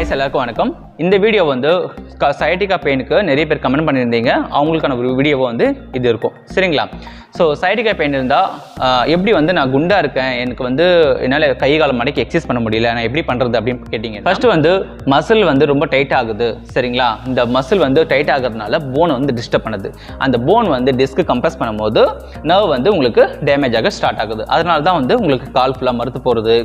guys, எல்லாருக்கும் வணக்கம். இந்த வீடியோ வந்து sciatica பெயினுக்கு நிறைய பேர் கமெண்ட் பண்ணியிருந்தீங்க. அவங்களுக்கான ஒரு வீடியோ வந்து இது இருக்கும். சரிங்களா? ஸோ sciatica பெயின் இருந்தால் எப்படி வந்து நான் குண்டா இருக்கேன், எனக்கு வந்து என்னால் கை காலம் மடக்கி எக்ஸசைஸ் பண்ண முடியல, நான் எப்படி பண்ணுறது அப்படின்னு கேட்டிங்க. ஃபர்ஸ்ட் வந்து மசில் வந்து ரொம்ப டைட் ஆகுது. சரிங்களா? இந்த மசில் வந்து டைட் ஆகிறதுனால போன் வந்து டிஸ்டர்ப் பண்ணுது. அந்த போன் வந்து டிஸ்க் கம்ப்ரஸ் பண்ணும்போது நர்வ் வந்து உங்களுக்கு டேமேஜ் ஆக ஸ்டார்ட் ஆகுது. அதனால தான் வந்து உங்களுக்கு கால் ஃபுல்லாக மறுத்து போகிறது,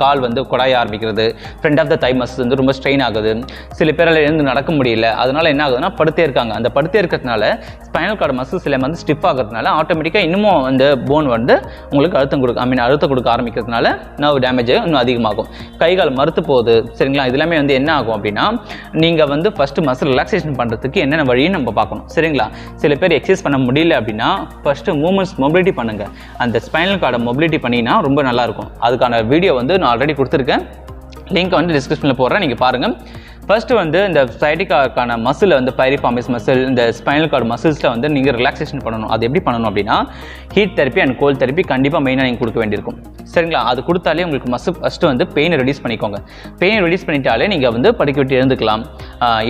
கால் வந்து குடைய ஆரம்பிக்கிறது, front of the thigh muscle வந்து ரொம்ப ஸ்ட்ரெயின் ஆகுது. சில பேரால் எழுந்து நடக்க முடியல. அதனால என்ன ஆகுதுன்னா படுத்தே இருக்காங்க. அந்த படுத்தே இருக்கிறதுனால ஸ்பைனல் கார்டு மசில்ஸ் எல்லாம் வந்து ஸ்டிஃப் ஆகிறதுனால ஆட்டோமேட்டிக்காக இன்னமும் அந்த போன் வந்து உங்களுக்கு அழுத்தம் கொடுக்க ஆரம்பிக்கிறதுனால நர்வ் டேமேஜ் இன்னும் அதிகமாகும். கைகால் மறுத்து போகுது. சரிங்களா? இது எல்லாமே வந்து என்ன ஆகும் அப்படின்னா நீங்கள் வந்து ஃபர்ஸ்ட் மசில் ரிலாக்ஸேஷன் பண்ணுறதுக்கு என்னென்ன வழியும் நம்ம பார்க்கணும். சரிங்களா? சில பேர் எக்ஸசைஸ் பண்ண முடியல அப்படின்னா ஃபர்ஸ்ட் மூவ்மெண்ட்ஸ் மொபிலிட்டி பண்ணுங்க. அந்த ஸ்பைனல் கார்டை மொபிலிட்டி பண்ணினா ரொம்ப நல்லாயிருக்கும். அதுக்கான வீடியோ வந்து நான் ஆல்ரெடி கொடுத்துருக்கேன். லிங்க் வந்து டிஸ்கிரிப்ஷனில் போடுறேன், நீங்கள் பாருங்கள். ஃபர்ஸ்ட் வந்து இந்த சைட்டிக்கான மசில் வந்து பைரிஃபார்மிஸ் மசில், இந்த ஸ்பைனல் கார்டு மசில்ஸில் வந்து நீங்கள் ரிலாக்ஸேஷன் பண்ணணும். அது எப்படி பண்ணணும் அப்படின்னா heat therapy and cold therapy கண்டிப்பாக மெயினாக நீங்கள் கொடுக்க வேண்டியிருக்கும். சரிங்களா? அது கொடுத்தாலே உங்களுக்கு மசில் ஃபஸ்ட்டு வந்து பெயினை ரெடியூஸ் பண்ணிக்கோங்க. பெயினை ரெடியூஸ் பண்ணிட்டாலே நீங்கள் வந்து படுக்க விட்டு எழுந்துக்கலாம்.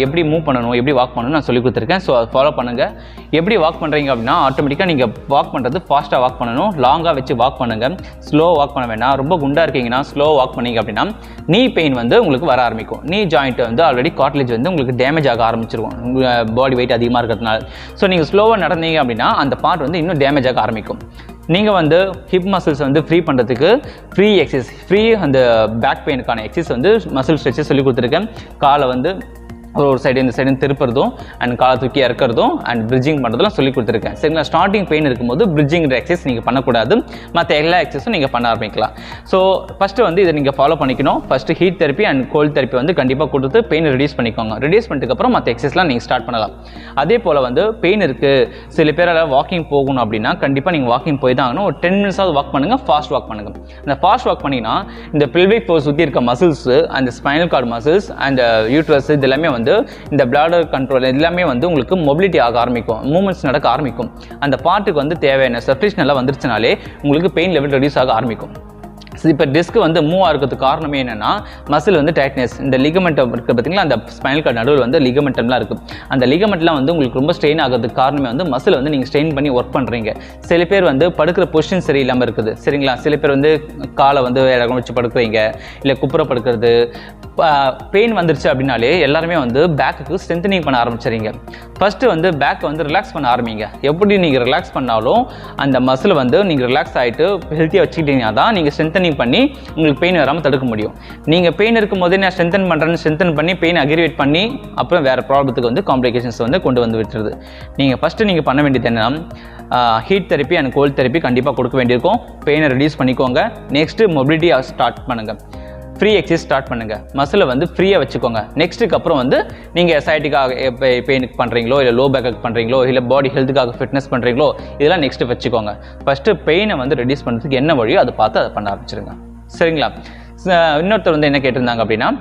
எப்படி மூவ் பண்ணணும், எப்படி வாக் பண்ணணும் நான் சொல்லி கொடுத்துருக்கேன். ஸோ அதை ஃபாலோ பண்ணுங்கள். எப்படி வாக் பண்ணுறீங்க அப்படின்னா ஆட்டோமேட்டிக்காக நீங்கள் வாக் பண்ணுறது ஃபாஸ்ட்டாக வாக் பண்ணணும். லாங்காக வச்சு வாக் பண்ணுங்கள். ஸ்லோ வாக் பண்ண வேண்டாம். ரொம்ப குண்டாக இருக்கீங்கன்னா ஸ்லோ வாக் பண்ணிங்க அப்படின்னா நீ பெயின் வந்து உங்களுக்கு வர ஆரம்பிக்கும். நீ ஜாயிண்ட் வந்து ஆல்ரெடி கார்ட்லேஜ் வந்து உங்களுக்கு டேமேஜ் ஆக ஆரம்பிச்சிருக்கும் பாடி வெயிட் அதிகமாக இருக்கிறதுனால. ஸோ நீங்கள் ஸ்லோவாக நடந்தீங்க அப்படின்னா அந்த பார்ட் வந்து இன்னும் டேமேஜ் ஆக ஆரம்பிக்கும். நீங்கள் வந்து ஹிப் மசில்ஸ் வந்து ஃப்ரீ பண்ணுறதுக்கு ஃப்ரீ எக்ஸசைஸ், அந்த பேக் பெயினுக்கான எக்ஸசைஸ் வந்து மசில் ஸ்ட்ரெச்சஸ் சொல்லி கொடுத்துருக்கேன். காலை வந்து ஒரு சைடு இந்த சைடு திருப்புறதும் அண்ட் காலை தூக்கி இறக்கிறதும் அண்ட் பிரிட்ஜிங் பண்ணுறதுலாம் சொல்லி கொடுத்துருக்கேன். சரிங்களா? ஸ்டார்டிங் பெயின் இருக்கும்போது பிரிட்ஜிங்கிற எக்ஸசைஸ் நீங்கள் பண்ணக்கூடாது. மற்ற எல்லா எக்ஸசைஸும் நீங்கள் பண்ண ஆரம்பிக்கலாம். ஸோ ஃபஸ்ட்டு வந்து இதை நீங்கள் ஃபாலோ பண்ணிக்கணும். First heat therapy and cold therapy வந்து கண்டிப்பாக கொடுத்து பெயின் ரெடியூஸ் பண்ணிக்கோங்க. ரெடியூஸ் பண்ணிட்டுக்கப்புறம் மற்ற எக்ஸசைஸ்லாம் நீங்கள் ஸ்டார்ட் பண்ணலாம். அதே போல் வந்து பெயின் இருக்குது, சில பேரால் வாக்கிங் போகணும் அப்படின்னா கண்டிப்பாக நீங்கள் வாக்கிங் போய் தான் ஆகணும். ஒரு 10 மினிட்ஸாவது வாக் பண்ணுங்கள். ஃபாஸ்ட் வாக் பண்ணுங்கள். அந்த ஃபாஸ்ட் வாக் பண்ணிங்கன்னா இந்த பெல்விக் ஃப்ளோர் சுற்றி இருக்க மசில்ஸ், அந்த spinal cord muscles and uterus இது எல்லாமே வந்து இந்த பிளாடர் கண்ட்ரோல் எல்லாமே வந்து உங்களுக்கு மொபிலிட்டி ஆக ஆரம்பிக்கும், மூவ்மெண்ட்ஸ் நடக்க ஆரம்பிக்கும். அந்த பார்ட்டுக்கு வந்து தேவையான சர்க்குலேஷன் எல்லாம் வந்துருச்சுனாலே உங்களுக்கு பெயின் லெவல் ரெடியூஸ் ஆக ஆரம்பிக்கும். இப்போ டிஸ்க் வந்து மூவ் ஆகிறதுக்கு காரணமே என்னென்னா மசில் வந்து டைட்னஸ். இந்த லிகமெண்டம் இருக்குது பார்த்தீங்களா, அந்த ஸ்பைனல் கார்டு நடுவில் வந்து லிகமெண்டம்லாம் இருக்குது. அந்த லிகமெண்ட்லாம் வந்து உங்களுக்கு ரொம்ப ஸ்ட்ரெயின் ஆகிறதுக்கு காரணமே வந்து மசில் வந்து நீங்கள் ஸ்ட்ரெயின் பண்ணி ஒர்க் பண்ணுறீங்க. சில பேர் வந்து படுக்கிற பொசிஷன் சரியில்லாமல் இருக்குது. சரிங்களா? சில பேர் வந்து காலை வந்து இடம் வச்சு படுக்கிறீங்க, இல்லை குப்புற படுக்கிறது. பெயின் வந்துருச்சு அப்படின்னாலே எல்லாருமே வந்து பேக்குக்கு ஸ்ட்ரென்தனிங் பண்ண ஆரம்பிச்சிடுங்க. ஃபஸ்ட்டு வந்து பேக்கை வந்து ரிலாக்ஸ் பண்ண ஆரம்பிங்க. எப்படி நீங்கள் ரிலாக்ஸ் பண்ணாலும் அந்த மசில் வந்து நீங்கள் ரிலாக்ஸ் ஆகிட்டு ஹெல்த்தியாக வச்சுக்கிட்டீங்கன்னா தான் நீங்கள் ஸ்ட்ரென்தனிங் பண்ணி உங்களுக்கு பெயின் வராமல் தடுக்க முடியும். நீங்கள் பெயின் இருக்கும் போதே நான் ஸ்ட்ரென்தன் பண்ணுறேன்னு ஸ்ட்ரென்தன் பண்ணி பெயின் அக்ரிவேட் பண்ணி அப்புறம் வேறு ப்ராப்ளத்துக்கு வந்து காம்ப்ளிகேஷன்ஸ் வந்து கொண்டு வந்து விட்டுருது. நீங்கள் ஃபஸ்ட்டு நீங்கள் பண்ண வேண்டியது என்னன்னா heat therapy and cold therapy கண்டிப்பாக கொடுக்க வேண்டியிருக்கும். பெயினை ரெடியூஸ் பண்ணிக்கோங்க. நெக்ஸ்ட்டு மொபிலிட்டி ஸ்டார்ட் பண்ணுங்கள். ஃப்ரீ எக்ஸசைஸ் ஸ்டார்ட் பண்ணுங்கள். மசிலை வந்து ஃப்ரீயாக வச்சுக்கோங்க. நெக்ஸ்ட்டுக்கு அப்புறம் வந்து நீங்கள் சைட்டிக்காக பெயினுக்கு பண்ணுறீங்களோ, இல்லை லோ பேக்கு பண்ணுறீங்களோ, இல்லை பாடி ஹெல்த்துக்காக ஃபிட்னஸ் பண்ணுறீங்களோ, இதெல்லாம் நெக்ஸ்ட்டு வச்சுக்கோங்க. ஃபஸ்ட்டு பெயினை வந்து ரெடியூஸ் பண்ணுறதுக்கு என்ன வழியோ அதை பார்த்து அதை பண்ண ஆரம்பிச்சிருங்க. சரிங்களா? இன்னொருத்தர் வந்து என்ன கேட்டிருந்தாங்க அப்படின்னா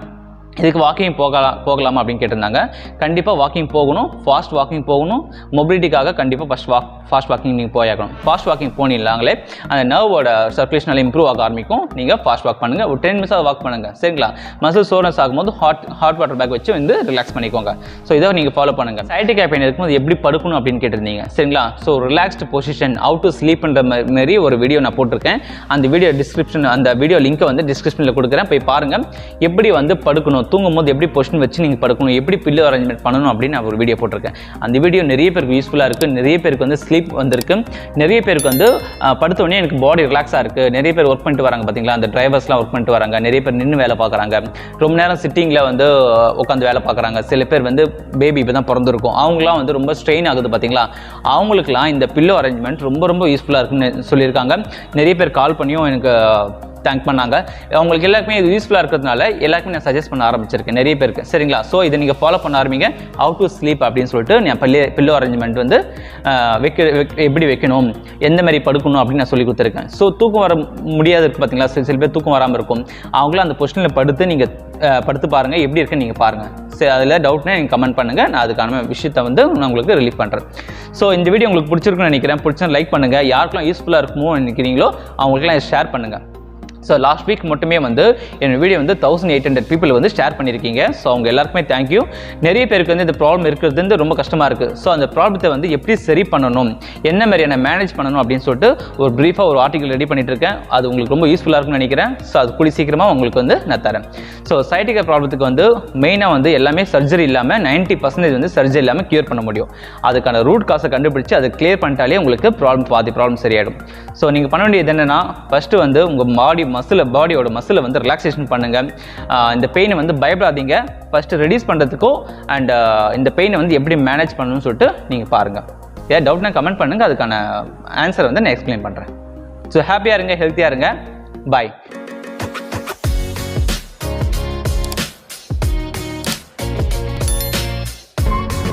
இதுக்கு வாக்கிங் போகலாமா அப்படின்னு கேட்டிருந்தாங்க. கண்டிப்பாக வாக்கிங் போகணும். ஃபாஸ்ட் வாக்கிங் போகணும். மொபிலிட்டிக்காக கண்டிப்பாக ஃபாஸ்ட் வாக்கிங் நீங்கள் போயாகணும். ஃபாஸ்ட் வாக்கிங் போனீங்களாங்களே அந்த நர்வோட சர்க்குலேஷனால் இம்ப்ரூவ் ஆக ஆரம்பிக்கும். நீங்கள் ஃபாஸ்ட் வாக் பண்ணுங்கள். ஒரு 10 மினிட்ஸாக வாக் பண்ணுங்கள். சரிங்களா? மசில் சோர்னஸ் ஆகும்போது ஹாட் வாட்டர் பேக் வச்சு வந்து ரிலாக்ஸ் பண்ணிக்கோங்க. ஸோ இதை நீங்கள் ஃபாலோ பண்ணுங்கள். சைட்டிக்கா பெயின் இருக்கும்போது எப்படி படுக்கணும் அப்படின்னு கேட்டிருந்தீங்க. சரிங்களா? So relaxed position, how to ஸ்லீப்ன்ற மாதிரி ஒரு வீடியோ நான் போட்டிருக்கேன். அந்த வீடியோ லிங்க்கை வந்து டிஸ்கிரிப்ஷனில் கொடுக்குறேன், போய் பாருங்கள். எப்படி வந்து படுக்கணும், தூங்கும் போது எப்படி பொசிஷன் வச்சு நீங்கள் படுக்கணும், எப்படி பில்லோ அரேஞ்ச்மெண்ட் பண்ணணும் அப்படின்னு நான் ஒரு வீடியோ போட்டிருக்கேன். அந்த வீடியோ நிறைய பேருக்கு யூஸ்ஃபுல்லாக இருக்குது. நிறைய பேருக்கு வந்து ஸ்லீப் வந்திருக்கு. நிறைய பேருக்கு வந்து படுத்தோடனே எனக்கு பாடி ரிலாக்ஸாக இருக்குது. நிறைய பேர் ஒர்க் பண்ணிட்டு வராங்க பார்த்தீங்களா, அந்த டிரைவர்ஸ்லாம் ஒர்க் பண்ணிட்டு வராங்க. நிறைய பேர் நின்று வேலை பார்க்குறாங்க. ரொம்ப நேரம் சிட்டிங்கில் வந்து உட்காந்து வேலை பார்க்குறாங்க. சில பேர் வந்து பேபி இப்போ தான் பிறந்திருக்கும், அவங்களாம் வந்து ரொம்ப ஸ்ட்ரெயின் ஆகுது பார்த்தீங்களா. அவங்களுக்குலாம் இந்த பில்லோ அரேஞ்ச்மெண்ட் ரொம்ப ரொம்ப யூஸ்ஃபுல்லாக இருக்குன்னு சொல்லியிருக்காங்க. நிறைய பேர் கால் பண்ணியும் எனக்கு தேங்க் பண்ணாங்க. அவங்களுக்கு எல்லாருக்குமே இது யூஸ்ஃபுல்லாக இருக்கிறதுனால எல்லாருக்குமே நான் சஜஸ்ட் பண்ண ஆரம்பிச்சிருக்கேன் நிறைய பேருக்கு. சரிங்களா? ஸோ இதை நீங்கள் ஃபாலோ பண்ண ஆரம்பிங்க. ஹவ் டு ஸ்லீப் அப்படின்னு சொல்லிட்டு நான் பில்லோ அரேஞ்ச்மெண்ட் வந்து எப்படி வைக்கணும், எந்த மாதிரி படுக்கணும் அப்படின்னு நான் சொல்லி கொடுத்துருக்கேன். ஸோ தூக்கம் வர முடியாது இருக்குது பார்த்தீங்களா, சில பேர் தூக்கம் வராமல் இருக்கும். அவங்களும் அந்த பொசிஷனில் படுத்து பாருங்கள், எப்படி இருக்குன்னு நீங்கள் பாருங்கள். சரி, அதில் டவுட்னா நீங்கள் கமெண்ட் பண்ணுங்கள். நான் அதுக்கான விஷயத்தை வந்து நான் உங்களுக்கு ரிலீஃப் பண்ணுறேன். ஸோ இந்த வீடியோ உங்களுக்கு பிடிச்சிருக்குன்னு நினைக்கிறேன். பிடிச்சா லைக் பண்ணுங்கள். யாருக்கெல்லாம் யூஸ்ஃபுல்லாக இருக்குமோ நினைக்கிறீங்களோ அவங்களுக்குலாம் ஷேர் பண்ணுங்கள். ஸோ லாஸ்ட் வீக் மட்டுமே வந்து என்னோட வீடியோ வந்து 1800 பீப்புள் வந்து ஷேர் பண்ணியிருக்கீங்க. ஸோ அவங்க எல்லாருக்குமே தேங்க்யூ. நிறைய பேருக்கு வந்து இந்த ப்ராப்ளம் இருக்கிறது வந்து ரொம்ப கஷ்டமாக இருக்குது. ஸோ அந்த ப்ராப்ளத்தை வந்து எப்படி சரி பண்ணணும், என்ன மாதிரியான மேனேஜ் பண்ணணும் அப்படின்னு சொல்லிட்டு ஒரு ப்ரீஃபாக ஒரு ஆர்டிகல் ரெடி பண்ணிட்டு இருக்கேன். அது உங்களுக்கு ரொம்ப யூஸ்ஃபுல்லாக இருக்கும்னு நினைக்கிறேன். ஸோ அது கூடி சீக்கிரமாக உங்களுக்கு வந்து நான் தரேன். ஸோ சைட்டிகா ப்ராப்ளத்துக்கு வந்து மெயினாக வந்து எல்லாமே சர்ஜரி இல்லாமல் 90% வந்து சர்ஜரி இல்லாமல் க்யூர் பண்ண முடியும். அதுக்கான ரூட் காசை கண்டுபிடிச்சு அதை கிளியர் பண்ணிட்டாலே உங்களுக்கு ப்ராப்ளம் சரியாயிடும். ஸோ நீங்கள் பண்ண வேண்டியது என்னென்னா, ஃபஸ்ட்டு வந்து உங்கள் பாடியோட மசிலை வந்து ரிலாக்ஸேஷன் பண்ணுங்கள். இந்த பெயினை வந்து பயப்படாதீங்க. ஃபஸ்ட்டு ரெடியூஸ் பண்ணுறதுக்கோ அண்ட் இந்த பெயினை வந்து எப்படி மேனேஜ் பண்ணணும்னு சொல்லிட்டு நீங்கள் பாருங்கள். ஏதாவது டவுட்னா கமெண்ட் பண்ணுங்கள். அதுக்கான ஆன்சர் வந்து நான் எக்ஸ்பிளைன் பண்ணுறேன். ஸோ ஹாப்பியாக இருங்க, ஹெல்த்தியாக இருங்க. பாய்.